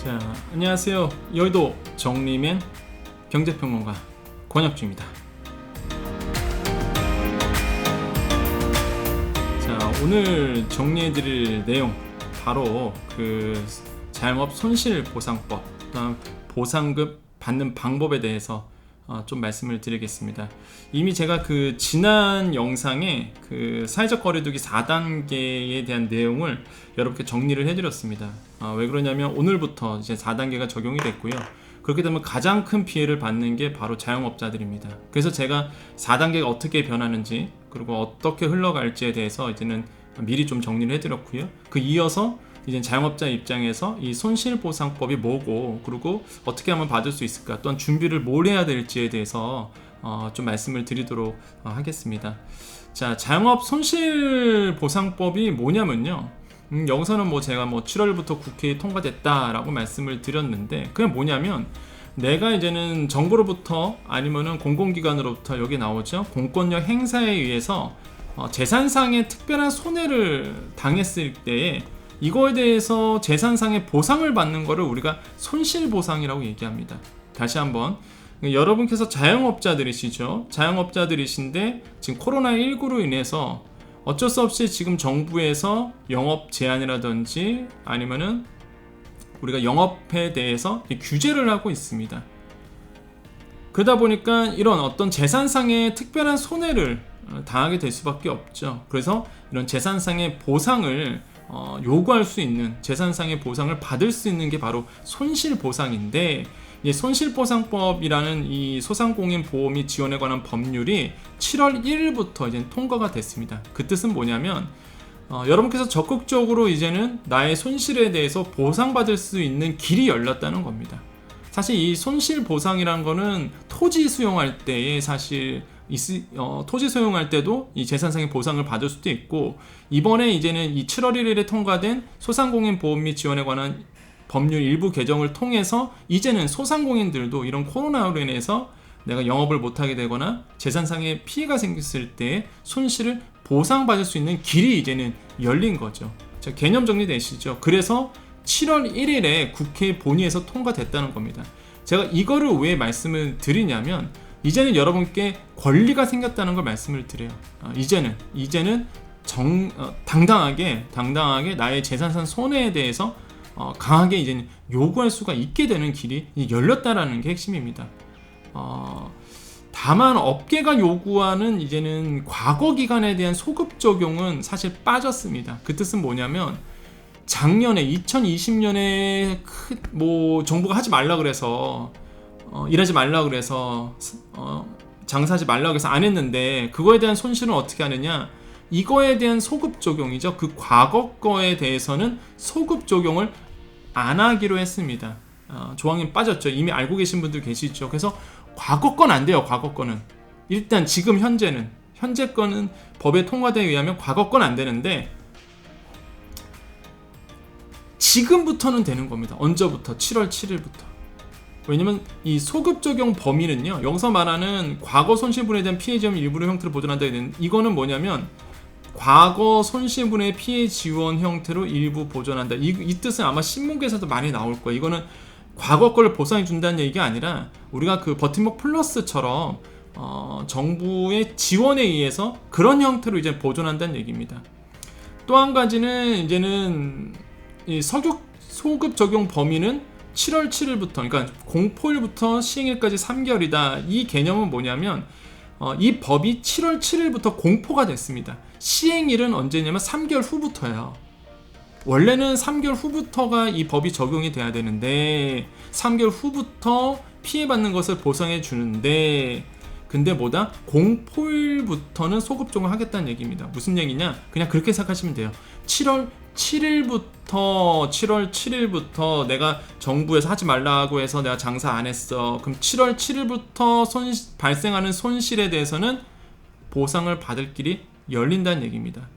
자, 안녕하세요. 여의도 정리맨 경제평론가 권혁주입니다. 자, 오늘 정리해드릴 내용 바로 그 자영업 손실보상법, 그다음 보상금 받는 방법에 대해서 좀 말씀을 드리겠습니다. 이미 제가 그 지난 영상에 그 사회적 거리두기 4단계에 대한 내용을 여러분께 정리를 해드렸습니다. 왜 그러냐면 오늘부터 이제 4단계가 적용이 됐고요. 그렇게 되면 가장 큰 피해를 받는 게 바로 자영업자들입니다. 그래서 제가 4단계가 어떻게 변하는지 그리고 어떻게 흘러갈지에 대해서 이제는 미리 좀 정리를 해드렸고요. 그 이어서 이제 자영업자 입장에서 이 손실보상법이 뭐고 그리고 어떻게 하면 받을 수 있을까, 또한 준비를 뭘 해야 될지에 대해서 좀 말씀을 드리도록 하겠습니다. 자, 자영업 손실보상법이 뭐냐면요, 여기서는 제가 7월부터 국회에 통과됐다라고 말씀을 드렸는데, 그게 뭐냐면 내가 이제는 정부로부터 아니면은 공공기관으로부터 여기 나오죠, 공권력 행사에 의해서 재산상의 특별한 손해를 당했을 때에 이거에 대해서 재산상의 보상을 받는 거를 우리가 손실보상이라고 얘기합니다. 다시 한번, 여러분께서 자영업자들이시죠. 자영업자들이신데 지금 코로나19로 인해서 어쩔 수 없이 지금 정부에서 영업 제한이라든지 아니면은 우리가 영업에 대해서 규제를 하고 있습니다. 그러다 보니까 이런 어떤 재산상의 특별한 손해를 당하게 될 수밖에 없죠. 그래서 이런 재산상의 보상을 요구할 수 있는, 재산상의 보상을 받을 수 있는 게 바로 손실보상인데, 이 손실보상법이라는 이 소상공인 보험이 지원에 관한 법률이 7월 1일부터 이제 통과가 됐습니다. 그 뜻은 뭐냐면 여러분께서 적극적으로 이제는 나의 손실에 대해서 보상받을 수 있는 길이 열렸다는 겁니다. 사실 이 손실보상이라는 거는 토지 수용할 때에 사실 토지 소유할 때도 이 재산상의 보상을 받을 수도 있고, 이번에 이제는 이 7월 1일에 통과된 소상공인 보험 및 지원에 관한 법률 일부 개정을 통해서 이제는 소상공인들도 이런 코로나로 인해서 내가 영업을 못하게 되거나 재산상의 피해가 생겼을 때 손실을 보상받을 수 있는 길이 이제는 열린 거죠. 자, 개념 정리되시죠? 그래서 7월 1일에 국회 본회의에서 통과됐다는 겁니다. 제가 이거를 왜 말씀을 드리냐면, 이제는 여러분께 권리가 생겼다는 걸 말씀을 드려요. 이제는 당당하게 나의 재산상 손해에 대해서 강하게 이제는 요구할 수가 있게 되는 길이 열렸다라는 게 핵심입니다. 다만 업계가 요구하는 이제는 과거 기간에 대한 소급 적용은 사실 빠졌습니다. 그 뜻은 뭐냐면, 작년에 2020년에 정부가 하지 말라 그래서 일하지 말라 그래서 장사하지 말라 그래서 안 했는데, 그거에 대한 손실은 어떻게 하느냐, 이거에 대한 소급 적용이죠. 그 과거 거에 대해서는 소급 적용을 안 하기로 했습니다. 조항이 빠졌죠. 이미 알고 계신 분들 계시죠. 그래서 과거 건 안 돼요. 과거 거는 일단 지금 현재 거는 법의 통과에 의하면 과거 건 안 되는데, 지금부터는 되는 겁니다. 언제부터? 7월 7일부터. 왜냐면 이 소급 적용 범위는요, 여기서 말하는 과거 손실분에 대한 피해 지원 일부의 형태로 보존한다. 이거는 뭐냐면 과거 손실분의 피해 지원 형태로 일부 보존한다. 이 뜻은 아마 신문에서도 많이 나올 거예요. 이거는 과거 걸 보상해 준다는 얘기가 아니라 우리가 그 버팀목 플러스처럼 정부의 지원에 의해서 그런 형태로 이제 보존한다는 얘기입니다. 또 한 가지는 이제는 이 소급 적용 범위는 7월 7일부터, 그러니까 공포일부터 시행일까지 3개월이다. 이 개념은 뭐냐면 이 법이 7월 7일부터 공포가 됐습니다. 시행일은 언제냐면 3개월 후부터예요. 원래는 3개월 후부터가 이 법이 적용이 돼야 되는데 3개월 후부터 피해받는 것을 보상해 주는데, 근데 공포일부터는 소급 적용을 하겠다는 얘기입니다. 무슨 얘기냐? 그냥 그렇게 생각하시면 돼요. 7월 7일부터 내가 정부에서 하지 말라고 해서 내가 장사 안 했어. 그럼 7월 7일부터 발생하는 손실에 대해서는 보상을 받을 길이 열린다는 얘기입니다.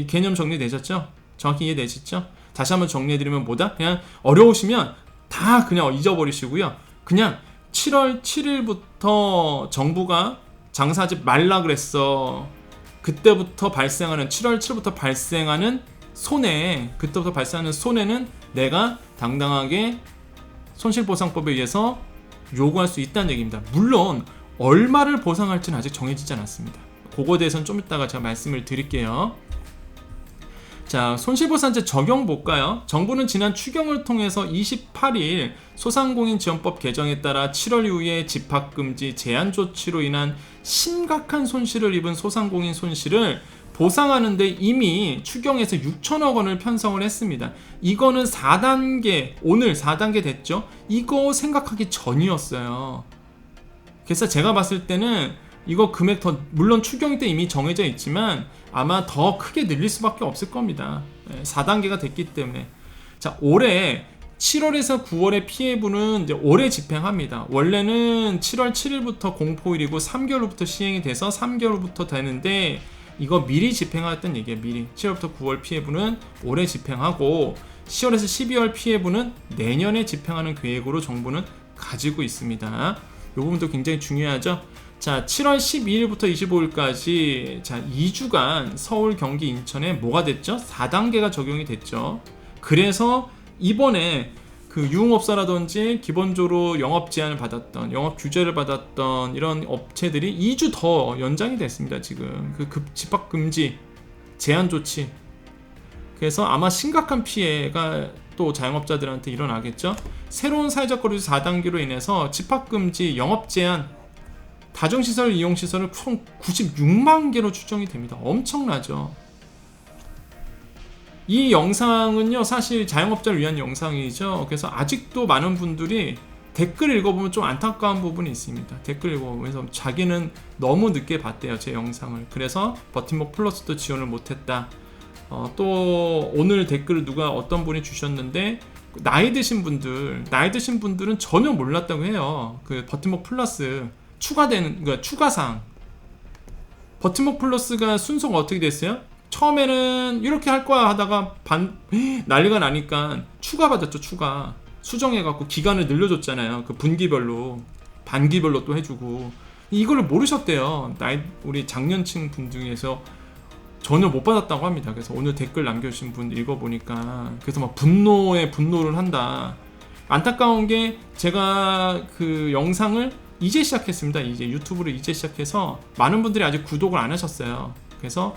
개념 정리되셨죠? 정확히 이해되셨죠? 다시 한번 정리해드리면 그냥 어려우시면 다 그냥 잊어버리시고요. 그냥 7월 7일부터 정부가 장사하지 말라 그랬어. 그때부터 발생하는 7월 7일부터 발생하는 손해, 그때부터 발생하는 손해는 내가 당당하게 손실보상법에 의해서 요구할 수 있다는 얘기입니다. 물론 얼마를 보상할지는 아직 정해지지 않았습니다. 그거에 대해서는 좀 이따가 제가 말씀을 드릴게요. 자, 손실보상제 적용 볼까요? 정부는 지난 추경을 통해서 28일 소상공인지원법 개정에 따라 7월 이후에 집합금지 제한 조치로 인한 심각한 손실을 입은 소상공인 손실을 보상하는 데 이미 추경에서 6천억 원을 편성을 했습니다. 이거는 4단계, 오늘 4단계 됐죠? 이거 생각하기 전이었어요. 그래서 제가 봤을 때는 이거 금액 더, 물론 추경 때 이미 정해져 있지만 아마 더 크게 늘릴 수밖에 없을 겁니다. 4단계가 됐기 때문에. 자, 올해 7월에서 9월의 피해분은 이제 올해 집행합니다. 원래는 7월 7일부터 공포일이고 3개월 후부터 시행이 돼서 3개월 후부터 되는데 이거 미리 집행하였던 얘기예요. 미리 7월부터 9월 피해분은 올해 집행하고 10월에서 12월 피해분은 내년에 집행하는 계획으로 정부는 가지고 있습니다. 이 부분도 굉장히 중요하죠. 자, 7월 12일부터 25일까지 자 2주간 서울, 경기, 인천에 뭐가 됐죠? 4단계가 적용이 됐죠. 그래서 이번에 그 유흥업소라든지 기본적으로 영업 제한을 받았던, 영업 규제를 받았던 이런 업체들이 2주 더 연장이 됐습니다. 지금 그 집합 금지 제한 조치. 그래서 아마 심각한 피해가 또 자영업자들한테 일어나겠죠. 새로운 사회적 거리두기 4단계로 인해서 집합 금지, 영업 제한, 다중시설 이용시설을 총 96만 개로 추정이 됩니다. 엄청나죠. 이 영상은요 사실 자영업자를 위한 영상이죠. 그래서 아직도 많은 분들이 댓글 읽어보면 좀 안타까운 부분이 있습니다. 댓글 읽어보면서 자기는 너무 늦게 봤대요, 제 영상을. 그래서 버팀목 플러스도 지원을 못했다. 또 오늘 댓글을 누가 어떤 분이 주셨는데 나이 드신 분들은 전혀 몰랐다고 해요. 그 버팀목 플러스 추가되는, 그러니까 추가사항. 버팀목 플러스가 순서가 어떻게 됐어요? 처음에는 이렇게 할 거야 하다가 난리가 나니까 추가 받았죠. 추가 수정해갖고 기간을 늘려줬잖아요. 그 분기별로, 반기별로 또 해주고. 이걸 모르셨대요. 우리 장년층 분 중에서 전혀 못 받았다고 합니다. 그래서 오늘 댓글 남겨주신 분 읽어보니까 그래서 막 분노를 한다. 안타까운 게 제가 그 영상을 이제 시작했습니다. 이제 유튜브를 이제 시작해서 많은 분들이 아직 구독을 안 하셨어요. 그래서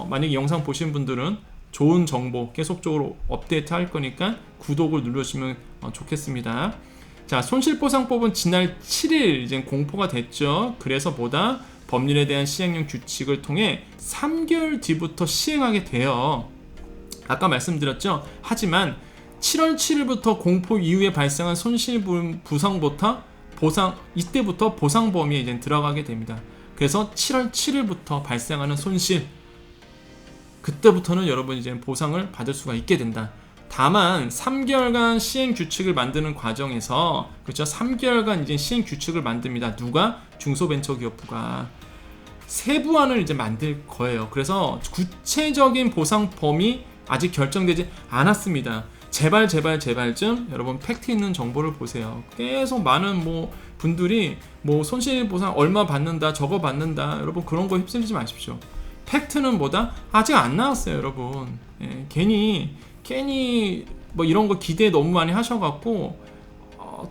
만약에 영상 보신 분들은 좋은 정보 계속적으로 업데이트 할 거니까 구독을 눌러주시면 좋겠습니다. 자, 손실보상법은 지난 7일 이제 공포가 됐죠. 그래서 보다 법률에 대한 시행령 규칙을 통해 3개월 뒤부터 시행하게 돼요. 아까 말씀드렸죠. 하지만 7월 7일부터 공포 이후에 발생한 손실보상부터 이때부터 보상 범위에 이제 들어가게 됩니다. 그래서 7월 7일부터 발생하는 손실, 그때부터는 여러분 이제 보상을 받을 수가 있게 된다. 다만 3개월간 시행 규칙을 만드는 과정에서, 그렇죠? 3개월간 이제 시행 규칙을 만듭니다. 누가? 중소벤처기업부가 세부안을 이제 만들 거예요. 그래서 구체적인 보상 범위 아직 결정되지 않았습니다. 제발 좀 여러분 팩트 있는 정보를 보세요. 계속 많은 분들이 손실보상 얼마 받는다, 저거 받는다, 여러분 그런 거 휩쓸리지 마십시오. 팩트는 뭐다? 아직 안 나왔어요, 여러분. 괜히 이런 거 기대 너무 많이 하셔갖고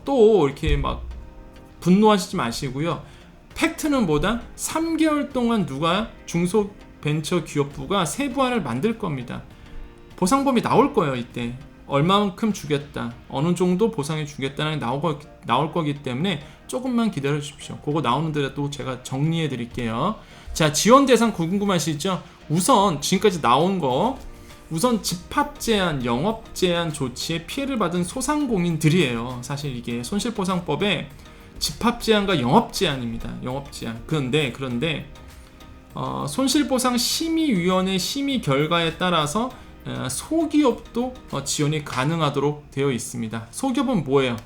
또 이렇게 막 분노하시지 마시고요. 팩트는 뭐다? 3개월 동안 누가 중소벤처기업부가 세부안을 만들 겁니다. 보상범위 나올 거예요. 이때 얼마만큼 주겠다, 어느 정도 보상해 주겠다는 나올 거기 때문에 조금만 기다려 주십시오. 그거 나오는 대로 또 제가 정리해 드릴게요. 자, 지원 대상 궁금하시죠? 우선 지금까지 나온 거, 우선 집합 제한, 영업 제한 조치에 피해를 받은 소상공인들이에요. 사실 이게 손실보상법에 집합 제한과 영업 제한입니다. 영업 제한. 그런데 손실보상 심의위원회 심의 결과에 따라서 소기업도 지원이 가능하도록 되어 있습니다. 소기업은 뭐예요?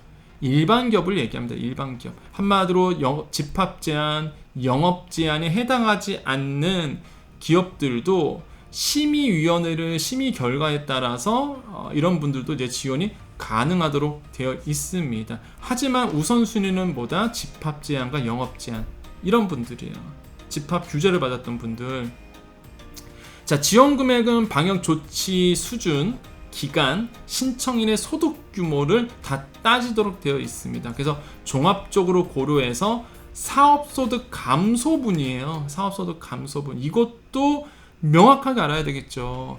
일반 기업을 얘기합니다. 일반 기업. 한마디로 집합 제한, 영업 제한에 해당하지 않는 기업들도 심의위원회를 심의 결과에 따라서 이런 분들도 이제 지원이 가능하도록 되어 있습니다. 하지만 우선순위는 뭐다? 집합 제한과 영업 제한, 이런 분들이에요. 집합 규제를 받았던 분들. 자, 지원 금액은 방역 조치 수준, 기간, 신청인의 소득 규모를 다 따지도록 되어 있습니다. 그래서 종합적으로 고려해서 사업소득 감소분이에요. 사업소득 감소분. 이것도 명확하게 알아야 되겠죠.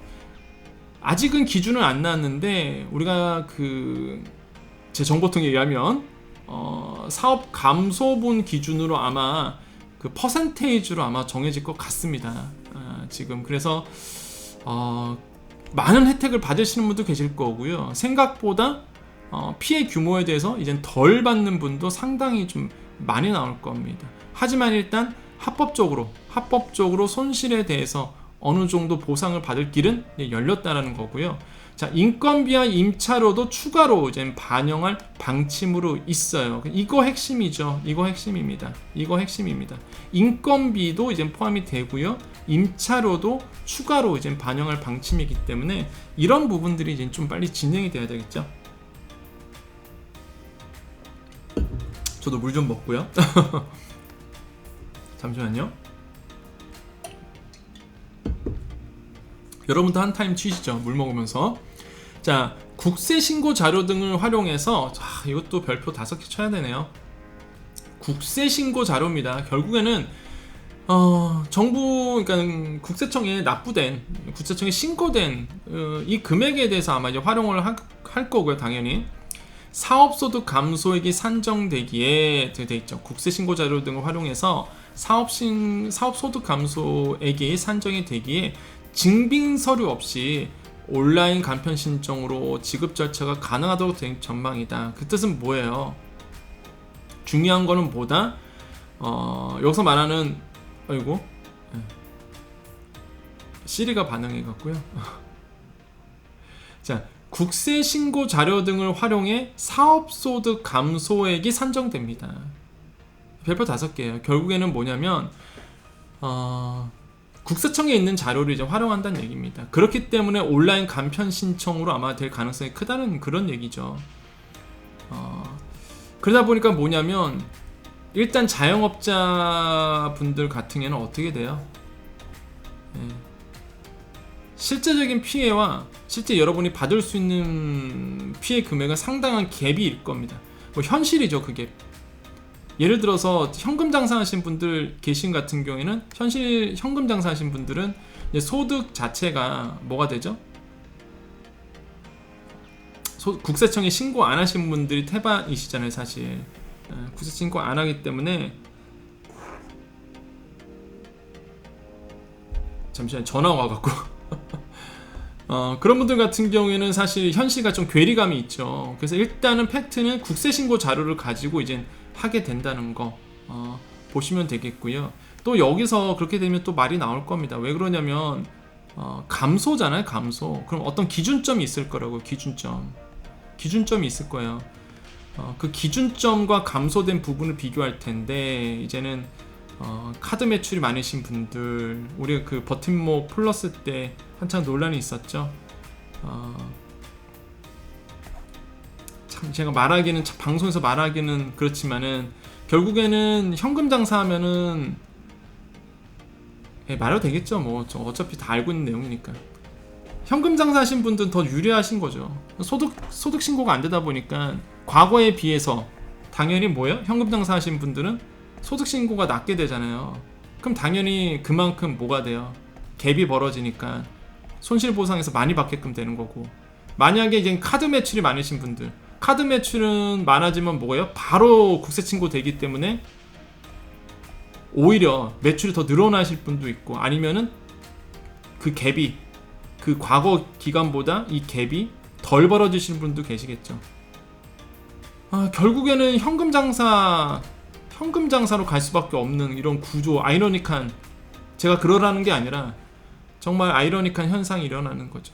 아직은 기준은 안 나왔는데 우리가 제 정보통에 의하면 사업 감소분 기준으로 아마 그 퍼센테이지로 아마 정해질 것 같습니다. 지금 그래서 많은 혜택을 받으시는 분도 계실 거고요. 생각보다 피해 규모에 대해서 이젠 덜 받는 분도 상당히 좀 많이 나올 겁니다. 하지만 일단 합법적으로 손실에 대해서 어느 정도 보상을 받을 길은 열렸다라는 거고요. 자, 인건비와 임차료도 추가로 이제 반영할 방침으로 있어요. 이거 핵심이죠. 이거 핵심입니다. 인건비도 이제 포함이 되고요. 임차료도 추가로 이제 반영할 방침이기 때문에 이런 부분들이 이제 좀 빨리 진행이 돼야 되겠죠. 저도 물 좀 먹고요. 잠시만요. 여러분도 한 타임 쉬시죠. 물 먹으면서. 자, 국세 신고 자료 등을 활용해서 이것도 별표 5개 쳐야 되네요. 국세 신고 자료입니다. 결국에는 정부, 그러니까 국세청에 신고된 이 금액에 대해서 아마 이제 활용을 할 거고요, 당연히. 사업소득 감소액이 산정되기에 돼 있죠. 국세신고 자료 등을 활용해서 사업소득 감소액이 산정이 되기에 증빙 서류 없이 온라인 간편 신청으로 지급 절차가 가능하도록 된 전망이다. 그 뜻은 뭐예요? 중요한 거는 뭐다? 여기서 말하는 시리가 반응해 갖고요. 자, 국세 신고 자료 등을 활용해 사업소득 감소액이 산정됩니다. 별표 5개예요. 결국에는 뭐냐면 국세청에 있는 자료를 이제 활용한다는 얘기입니다. 그렇기 때문에 온라인 간편 신청으로 아마 될 가능성이 크다는 그런 얘기죠. 그러다 보니까 뭐냐면 일단 자영업자 분들 같은 경우는 어떻게 돼요? 실제적인 피해와 실제 여러분이 받을 수 있는 피해 금액은 상당한 갭이 일 겁니다. 뭐 현실이죠, 그게. 예를 들어서 현금 장사하신 분들 계신 같은 경우에는 현금 장사하신 분들은 이제 소득 자체가 뭐가 되죠? 국세청에 신고 안 하신 분들이 태반이시잖아요, 사실. 국세 신고 안 하기 때문에 잠시만 전화가 와갖고 그런 분들 같은 경우에는 사실 현실과 좀 괴리감이 있죠. 그래서 일단은 팩트는 국세신고 자료를 가지고 이제 하게 된다는 거 보시면 되겠고요. 또 여기서 그렇게 되면 또 말이 나올 겁니다. 왜 그러냐면 감소잖아요, 감소. 그럼 어떤 기준점이 있을 거라고. 기준점이 있을 거예요. 그 기준점과 감소된 부분을 비교할 텐데 이제는 카드 매출이 많으신 분들, 우리가 그 버팀목 플러스 때 한창 논란이 있었죠. 참 제가 말하기는 방송에서 말하기는 그렇지만은 결국에는 현금 장사하면은 말해도 되겠죠. 뭐 어차피 다 알고 있는 내용이니까. 현금 장사하신 분들은 더 유리하신 거죠. 소득 신고가 안 되다 보니까 과거에 비해서 당연히 뭐예요? 현금 장사하신 분들은 소득 신고가 낮게 되잖아요. 그럼 당연히 그만큼 뭐가 돼요? 갭이 벌어지니까 손실보상에서 많이 받게끔 되는 거고, 만약에 이제 카드 매출이 많으신 분들, 카드 매출은 많아지면 뭐예요? 바로 국세 신고 되기 때문에 오히려 매출이 더 늘어나실 분도 있고, 아니면은 그 갭이 그 과거 기간보다 이 갭이 덜 벌어지시는 분도 계시겠죠. 결국에는 현금 장사로 갈 수밖에 없는 이런 구조, 아이러니한, 제가 그러라는 게 아니라 정말 아이러니한 현상이 일어나는 거죠.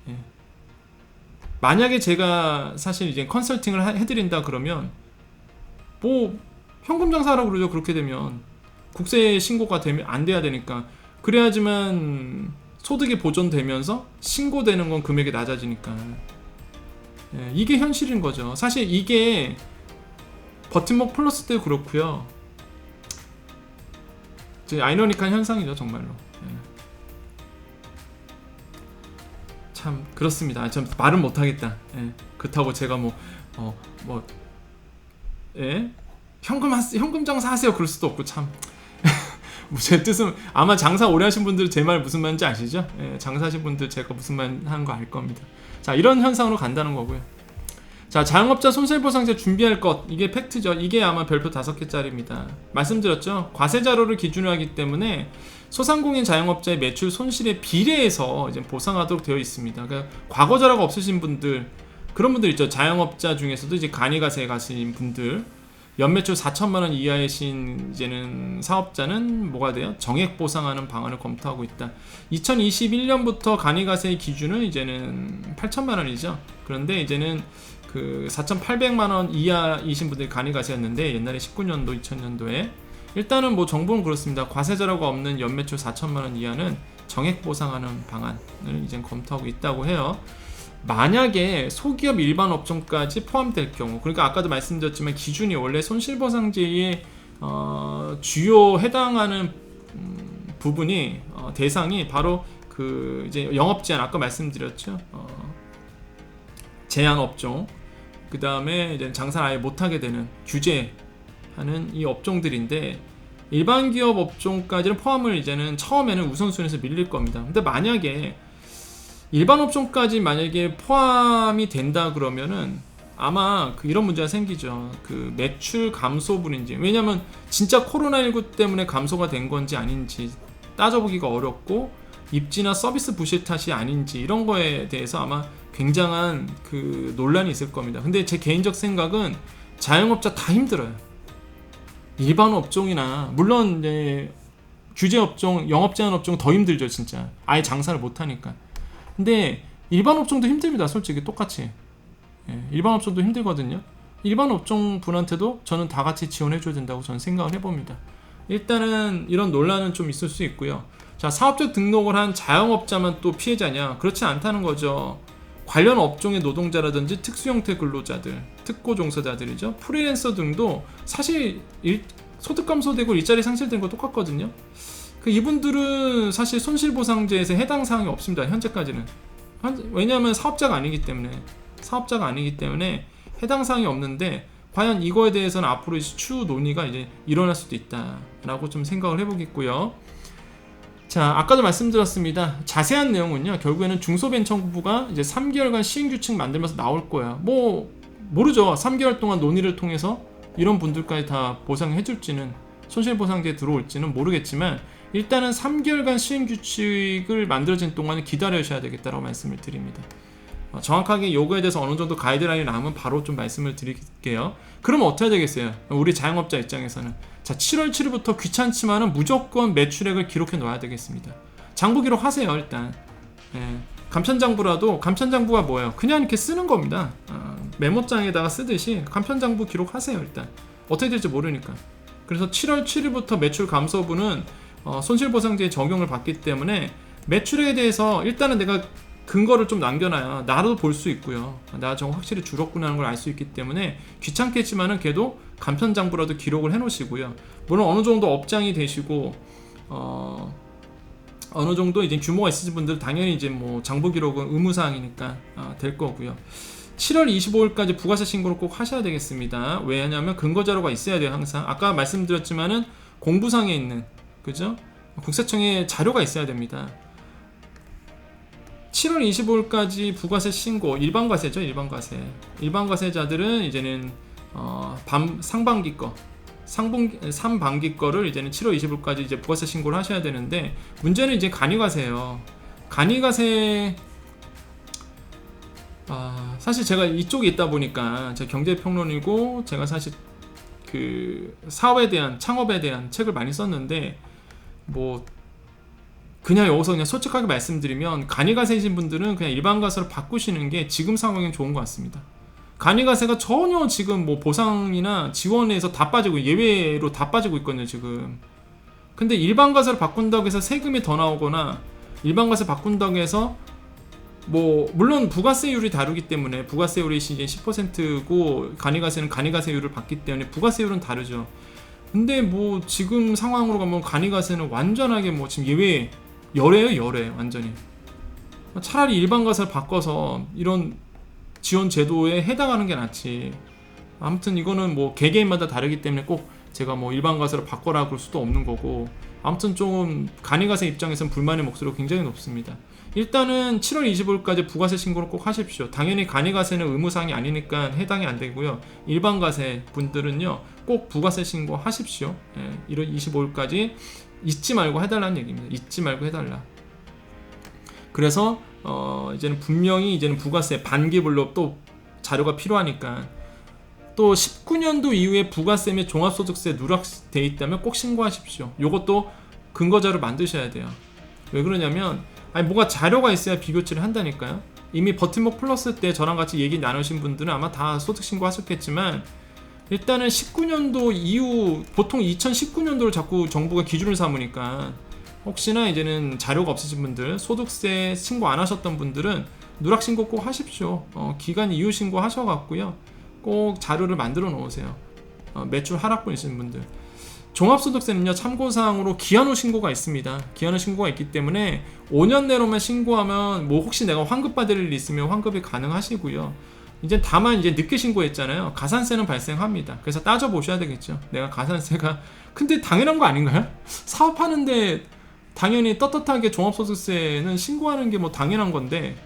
예. 만약에 제가 사실 이제 컨설팅을 해드린다 그러면 뭐 현금 장사라고 그러죠. 그렇게 되면 국세 신고가 되면 안 돼야 되니까. 그래야지만 소득이 보존되면서 신고되는 건 금액이 낮아지니까. 예, 이게 현실인 거죠. 사실 이게 버팀목 플러스 때도 그렇고요. 아이러니한 현상이죠, 정말로. 예. 참 그렇습니다. 참 말은 못하겠다. 예. 그렇다고 제가 예? 현금 장사하세요 그럴 수도 없고 참. 뭐 제 뜻은 아마 장사 오래 하신 분들 제 말 무슨 말인지 아시죠? 예, 장사하신 분들 제가 무슨 말 하는 거 알 겁니다. 자, 이런 현상으로 간다는 거고요. 자, 자영업자 손실보상제 준비할 것, 이게 팩트죠. 이게 아마 별표 5개짜리입니다. 말씀드렸죠. 과세 자료를 기준으로 하기 때문에 소상공인 자영업자의 매출 손실에 비례해서 이제 보상하도록 되어 있습니다. 그러니까 과거 자료가 없으신 분들, 그런 분들 있죠. 자영업자 중에서도 이제 간이가세에 가신 분들, 연매출 4천만 원 이하이신 이제는 사업자는 뭐가 돼요? 정액 보상하는 방안을 검토하고 있다. 2021년부터 간이가세의 기준은 이제는 8천만 원이죠. 그런데 이제는 그 4,800만 원 이하이신 분들이 간이가세였는데 옛날에 19년도, 2000년도에 일단은 뭐 정부는 그렇습니다. 과세 자료가 없는 연매출 4천만 원 이하는 정액 보상하는 방안을 이제 검토하고 있다고 해요. 만약에 소기업 일반 업종까지 포함될 경우, 그러니까 아까도 말씀드렸지만 기준이 원래 손실보상제의 주요 해당하는 부분이 대상이 바로 그 이제 영업제한, 아까 말씀드렸죠. 제한 업종, 그 다음에 이제 장사를 아예 못하게 되는 규제하는 이 업종들인데, 일반 기업 업종까지는 포함을 이제는 처음에는 우선순위에서 밀릴 겁니다. 근데 만약에 일반 업종까지 만약에 포함이 된다 그러면은 아마 이런 문제가 생기죠. 그 매출 감소분인지, 왜냐면 진짜 코로나19 때문에 감소가 된 건지 아닌지 따져보기가 어렵고, 입지나 서비스 부실 탓이 아닌지 이런 거에 대해서 아마 굉장한 그 논란이 있을 겁니다. 근데 제 개인적 생각은 자영업자 다 힘들어요. 일반 업종이나 물론 이제 규제 업종, 영업 제한 업종은 더 힘들죠. 진짜 아예 장사를 못 하니까. 근데 일반 업종도 힘듭니다. 솔직히 똑같이. 예, 일반 업종도 힘들거든요. 일반 업종 분한테도 저는 다 같이 지원해줘야 된다고 저는 생각을 해봅니다. 일단은 이런 논란은 좀 있을 수 있고요. 자, 사업적 등록을 한 자영업자만 또 피해자냐? 그렇지 않다는 거죠. 관련 업종의 노동자라든지 특수형태 근로자들, 특고 종사자들이죠. 프리랜서 등도 사실 소득 감소되고 일자리 상실되는 거 똑같거든요. 이분들은 사실 손실보상제에서 해당 사항이 없습니다. 현재까지는. 왜냐하면 사업자가 아니기 때문에 해당 사항이 없는데, 과연 이거에 대해서는 앞으로 추후 논의가 이제 일어날 수도 있다라고 좀 생각을 해보겠고요. 자, 아까도 말씀드렸습니다. 자세한 내용은요, 결국에는 중소벤처부가 이제 3개월간 시행규칙 만들면서 나올 거야. 뭐 모르죠. 3개월 동안 논의를 통해서 이런 분들까지 다 보상해줄지는, 손실보상제에 들어올지는 모르겠지만, 일단은 3개월간 시행규칙을 만들어진 동안 기다려셔야 되겠다고 말씀을 드립니다. 정확하게 요거에 대해서 어느 정도 가이드라인이 나오면 바로 좀 말씀을 드릴게요. 그러면 어떻게 되겠어요? 우리 자영업자 입장에서는, 자, 7월 7일부터 귀찮지만은 무조건 매출액을 기록해 놓아야 되겠습니다. 장부 기록 하세요. 일단 감천장부라도, 감천장부가 뭐예요? 그냥 이렇게 쓰는 겁니다. 메모장에다가 쓰듯이 감천장부 기록하세요. 일단 어떻게 될지 모르니까. 그래서 7월 7일부터 매출 감소분은 손실보상제에 적용을 받기 때문에 매출에 대해서 일단은 내가 근거를 좀 남겨놔야 나도 볼 수 있고요. 나 저거 확실히 줄었구나 하는 걸 알 수 있기 때문에 귀찮겠지만은 그래도 간편장부라도 기록을 해 놓으시고요. 물론 어느 정도 업장이 되시고 어느 정도 이제 규모가 있으신 분들 당연히 이제 뭐 장부 기록은 의무사항이니까 될 거고요. 7월 25일까지 부가세 신고를 꼭 하셔야 되겠습니다. 왜냐하면 근거 자료가 있어야 돼요. 항상 아까 말씀드렸지만은 공부상에 있는, 그죠? 국세청에 자료가 있어야 됩니다. 7월 25일까지 부가세 신고, 일반과세죠. 일반과세자들은 이제는 상반기 거, 3반기 거를 이제는 7월 20일까지 이제 부가세 신고를 하셔야 되는데, 문제는 이제 간이과세예요. 간이과세, 사실 제가 이쪽에 있다 보니까, 제가 경제평론이고 제가 사실 그 사업에 대한, 창업에 대한 책을 많이 썼는데, 뭐 그냥 여기서 그냥 솔직하게 말씀드리면, 간이과세이신 분들은 그냥 일반과세로 바꾸시는 게 지금 상황엔 좋은 것 같습니다. 간이과세가 전혀 지금 뭐 보상이나 지원에서 다 빠지고, 예외로 다 빠지고 있거든요 지금. 근데 일반과세로 바꾼다고 해서 세금이 더 나오거나, 일반과세 바꾼다고 해서 뭐 물론 부가세율이 다르기 때문에, 부가세율이 이제 10%고 간이과세는 간이과세율을 받기 때문에 부가세율은 다르죠. 근데 뭐 지금 상황으로 가면 간이과세는 완전하게 뭐 지금 열애예요. 완전히 차라리 일반 가사를 바꿔서 이런 지원 제도에 해당하는 게 낫지. 아무튼 이거는 뭐 개개인마다 다르기 때문에 꼭 제가 뭐 일반 가사를 바꿔라 그럴 수도 없는 거고, 아무튼 좀 간이가세 입장에서는 불만의 목소리가 굉장히 높습니다. 일단은 7월 25일까지 부가세 신고를 꼭 하십시오. 당연히 간이가세는 의무사항이 아니니까 해당이 안 되고요. 일반 가세 분들은요 꼭 부가세 신고 하십시오. 1월 25일까지 잊지 말고 해달라는 얘기입니다. 잊지 말고 해달라. 그래서 이제는 분명히 이제는 부가세 반기별로 또 자료가 필요하니까, 또 19년도 이후에 부가세 및 종합소득세 누락돼 있다면 꼭 신고하십시오. 요것도 근거자료 만드셔야 돼요. 왜 그러냐면 뭔가 자료가 있어야 비교치를 한다니까요. 이미 버팀목 플러스 때 저랑 같이 얘기 나누신 분들은 아마 다 소득 신고하셨겠지만, 일단은 19년도 이후, 보통 2019년도를 자꾸 정부가 기준을 삼으니까 혹시나 이제는 자료가 없으신 분들, 소득세 신고 안 하셨던 분들은 누락 신고 꼭 하십시오. 기간 이후 신고 하셔갖고요 꼭 자료를 만들어 놓으세요. 매출 하락분 있으신 분들. 종합소득세는요 참고사항으로 기한 후 신고가 있습니다. 기한 후 신고가 있기 때문에 5년 내로만 신고하면 뭐 혹시 내가 환급 받을 일 있으면 환급이 가능하시고요. 이제 다만 이제 늦게 신고했잖아요. 가산세는 발생합니다. 그래서 따져 보셔야 되겠죠. 내가 가산세가, 근데 당연한 거 아닌가요? 사업하는데 당연히 떳떳하게 종합소득세는 신고하는 게 뭐 당연한 건데,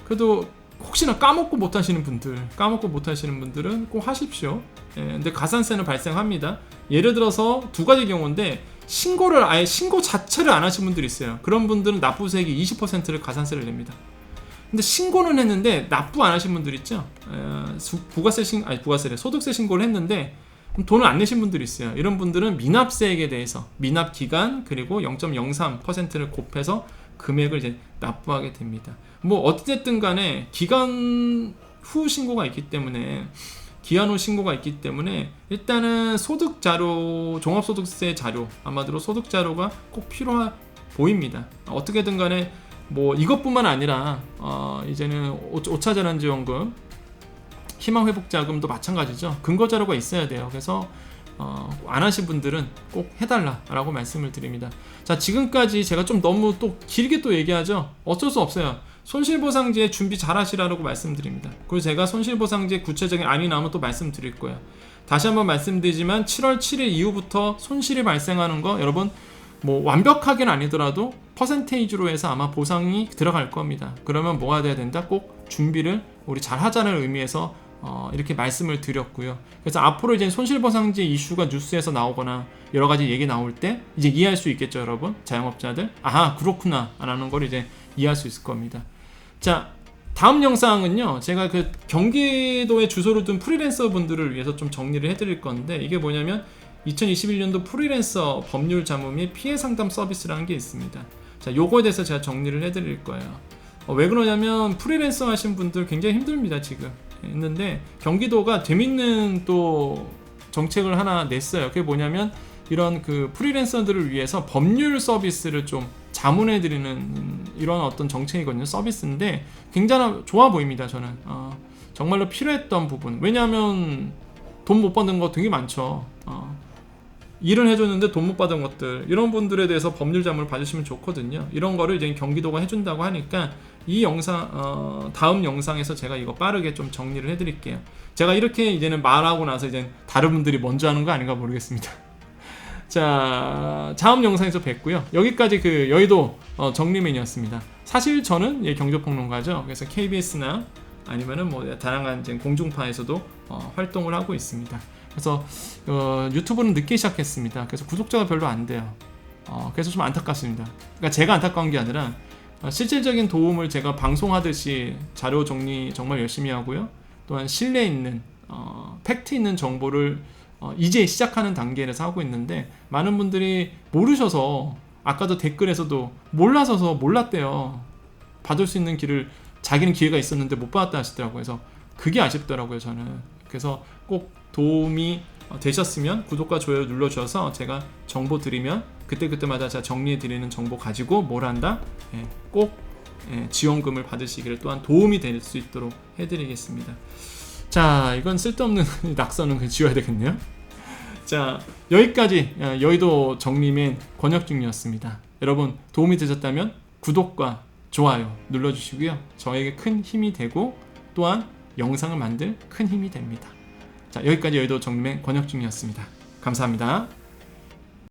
그래도 혹시나 까먹고 못 하시는 분들은 꼭 하십시오. 근데 가산세는 발생합니다. 예를 들어서 두 가지 경우인데, 신고를 아예 신고 자체를 안 하신 분들이 있어요. 그런 분들은 납부세액이 20%를 가산세를 냅니다. 근데 신고는 했는데 납부 안 하신 분들 있죠. 소득세 신고를 했는데 돈을 안 내신 분들이 있어요. 이런 분들은 미납세액에 대해서 미납 기간 그리고 0.03%를 곱해서 금액을 이제 납부하게 됩니다. 뭐 어쨌든 간에 기간 후 신고가 있기 때문에, 일단은 소득 자료, 종합소득세 자료, 아마도 소득 자료가 꼭 필요해 보입니다. 어떻게든 간에 뭐 이것뿐만 아니라 이제는 5차 재난지원금, 희망회복자금도 마찬가지죠. 근거 자료가 있어야 돼요. 그래서 안 하신 분들은 꼭 해달라라고 말씀을 드립니다. 자, 지금까지 제가 좀 너무 또 길게 또 얘기하죠. 어쩔 수 없어요. 손실보상제 준비 잘 하시라고 말씀드립니다. 그리고 제가 손실보상제 구체적인 안이 나오면 또 말씀드릴 거예요. 다시 한번 말씀드리지만 7월 7일 이후부터 손실이 발생하는 거, 여러분 뭐 완벽하게는 아니더라도 퍼센테이지로 해서 아마 보상이 들어갈 겁니다. 그러면 뭐가 돼야 된다? 꼭 준비를 우리 잘 하자는 의미에서 이렇게 말씀을 드렸고요. 그래서 앞으로 이제 손실보상제 이슈가 뉴스에서 나오거나 여러 가지 얘기 나올 때 이제 이해할 수 있겠죠, 여러분. 자영업자들. 아하, 그렇구나 라는 걸 이제 이해할 수 있을 겁니다. 자, 다음 영상은요, 제가 그 경기도에 주소를 둔 프리랜서 분들을 위해서 좀 정리를 해드릴 건데, 이게 뭐냐면 2021년도 프리랜서 법률 자문 및 피해 상담 서비스라는 게 있습니다. 자, 요거에 대해서 제가 정리를 해드릴 거예요. 왜 그러냐면 프리랜서 하신 분들 굉장히 힘듭니다, 지금. 했는데 경기도가 재밌는 또 정책을 하나 냈어요. 그게 뭐냐면 이런 그 프리랜서들을 위해서 법률 서비스를 좀 자문해드리는 이런 어떤 정책이거든요. 서비스인데 굉장히 좋아 보입니다. 저는 정말로 필요했던 부분. 왜냐하면 돈 못 받는 거 되게 많죠. 일은 해줬는데 돈 못 받은 것들, 이런 분들에 대해서 법률 자문을 받으시면 좋거든요. 이런 거를 이제 경기도가 해준다고 하니까 이 영상, 다음 영상에서 제가 이거 빠르게 좀 정리를 해드릴게요. 제가 이렇게 이제는 말하고 나서 이제 다른 분들이 먼저 하는 거 아닌가 모르겠습니다. 자, 다음 영상에서 뵙고요. 여기까지 그 여의도 정리맨이었습니다. 사실 저는 경제평론가죠. 그래서 KBS나 아니면은 뭐 다양한 이제 공중파에서도 활동을 하고 있습니다. 그래서 유튜브는 늦게 시작했습니다. 그래서 구독자가 별로 안 돼요. 그래서 좀 안타깝습니다. 그러니까 제가 안타까운 게 아니라 실질적인 도움을 제가 방송하듯이 자료 정리 정말 열심히 하고요. 또한 신뢰 있는 팩트 있는 정보를 이제 시작하는 단계에서 하고 있는데, 많은 분들이 모르셔서, 아까도 댓글에서도 몰라서서 몰랐대요. 받을 수 있는 길을 자기는 기회가 있었는데 못 받았다 하시더라고요. 그래서 그게 아쉽더라고요, 저는. 그래서 꼭 도움이 되셨으면 구독과 좋아요 눌러주셔서 제가 정보 드리면 그때그때마다 제가 정리해드리는 정보 가지고 뭘 한다? 꼭 지원금을 받으시기를, 또한 도움이 될 수 있도록 해드리겠습니다. 자, 이건 쓸데없는 낙서는 지워야 되겠네요. 자, 여기까지 여의도 정리맨 권혁중이었습니다. 여러분 도움이 되셨다면 구독과 좋아요 눌러주시고요. 저에게 큰 힘이 되고 또한 영상을 만들 큰 힘이 됩니다. 자, 여기까지 여의도 정림의 권혁중이었습니다. 감사합니다.